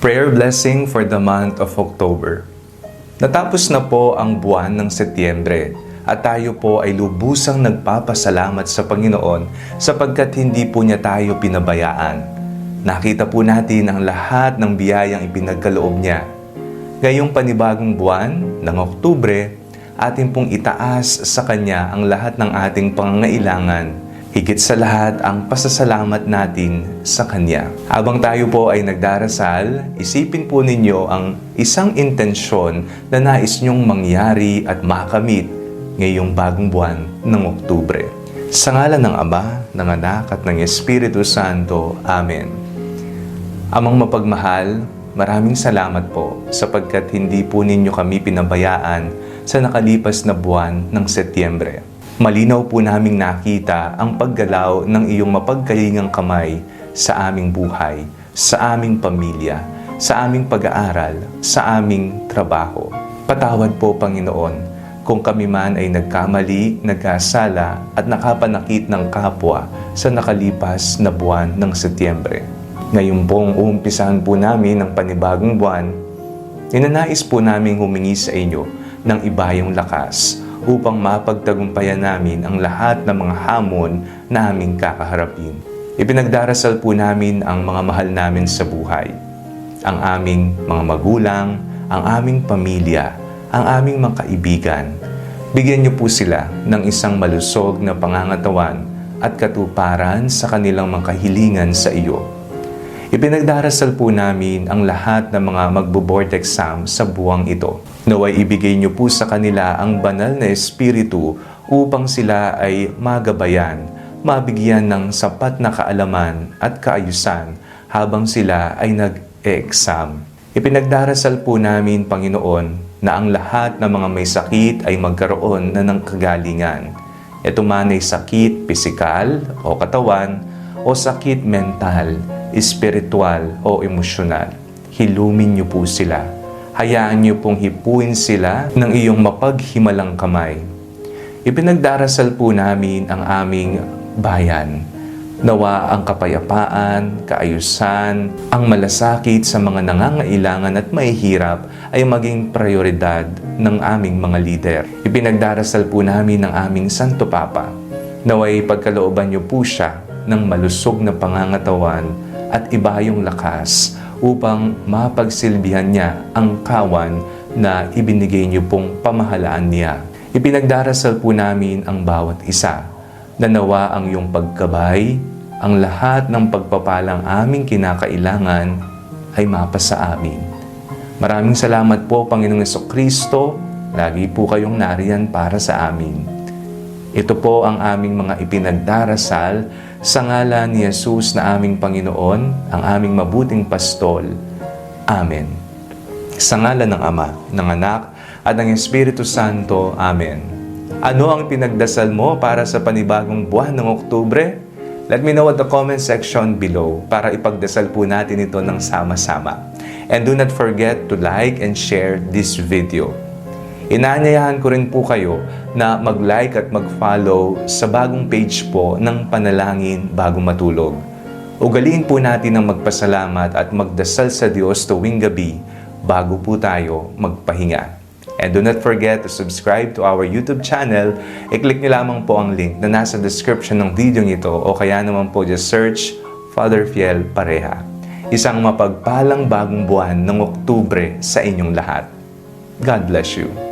Prayer blessing for the month of October. Natapos na po ang buwan ng Setyembre at tayo po ay lubusang nagpapasalamat sa Panginoon sapagkat hindi po niya tayo pinabayaan. Nakita po natin ang lahat ng biyayang ipinagkaloob niya. Ngayong panibagong buwan ng Oktubre, atin pong itaas sa Kanya ang lahat ng ating pangangailangan. Higit sa lahat ang pasasalamat natin sa Kanya. Habang tayo po ay nagdarasal, isipin po ninyo ang isang intensyon na nais nyong mangyari at makamit ngayong bagong buwan ng Oktubre. Sa ngalan ng Ama, ng Anak at ng Espiritu Santo. Amen. Amang mapagmahal, maraming salamat po sapagkat hindi po ninyo kami pinabayaan sa nakalipas na buwan ng Setyembre. Malinaw po naming nakita ang paggalaw ng iyong mapagkalingang kamay sa aming buhay, sa aming pamilya, sa aming pag-aaral, sa aming trabaho. Patawad po, Panginoon, kung kami man ay nagkamali, nagkasala at nakapanakit ng kapwa sa nakalipas na buwan ng Setyembre. Ngayon pong uumpisahan po namin ang panibagong buwan, ninanais po namin humingi sa inyo ng ibayong lakas upang mapagtagumpayan namin ang lahat ng mga hamon na aming kakaharapin. Ipinagdarasal po namin ang mga mahal namin sa buhay, ang aming mga magulang, ang aming pamilya, ang aming mga kaibigan. Bigyan niyo po sila ng isang malusog na pangangatawan at katuparan sa kanilang mga kahilingan sa iyo. Ipinagdarasal po namin ang lahat ng mga magbo-board exam sa buwang ito. Naway ibigay niyo po sa kanila ang banal na espiritu upang sila ay magabayan, mabigyan ng sapat na kaalaman at kaayusan habang sila ay nag-e-exam. Ipinagdarasal po namin, Panginoon, na ang lahat ng mga may sakit ay magkaroon na ng kagalingan. Ito man ay sakit pisikal o katawan o sakit mental, espiritual o emosyonal. Hilumin niyo po sila. Hayaan niyo pong hipuin sila ng iyong mapaghimalang kamay. Ipinagdarasal po namin ang aming bayan. Nawa ang kapayapaan, kaayusan, ang malasakit sa mga nangangailangan at mahihirap ay maging prioridad ng aming mga lider. Ipinagdarasal po namin ang aming Santo Papa. Naway pagkalooban niyo po siya ng malusog na pangangatawan at ibayong lakas upang mapagsilbihan niya ang kawan na ibinigay niyo pong pamahalaan niya. Ipinagdarasal po namin ang bawat isa na nawa ang iyong pagkabay, ang lahat ng pagpapalang aming kinakailangan ay mapasa amin. Maraming salamat po, Panginoong Jesucristo. Lagi po kayong nariyan para sa amin. Ito po ang aming mga ipinagdarasal sa ngalan ni Jesus na aming Panginoon, ang aming mabuting pastol. Amen. Sa ngalan ng Ama, ng Anak, at ng Espiritu Santo. Amen. Ano ang pinagdasal mo para sa panibagong buwan ng Oktubre? Let me know at the comment section below para ipagdasal po natin ito ng sama-sama. And do not forget to like and share this video. Inaanyayahan ko rin po kayo na mag-like at mag-follow sa bagong page po ng Panalangin Bago Matulog. Ugaliin po natin ang magpasalamat at magdasal sa Diyos tuwing gabi bago po tayo magpahinga. And do not forget to subscribe to our YouTube channel. I-click niyo lamang po ang link na nasa description ng video ito o kaya naman po just search Father Fiel Pareha. Isang mapagpalang bagong buwan ng Oktubre sa inyong lahat. God bless you.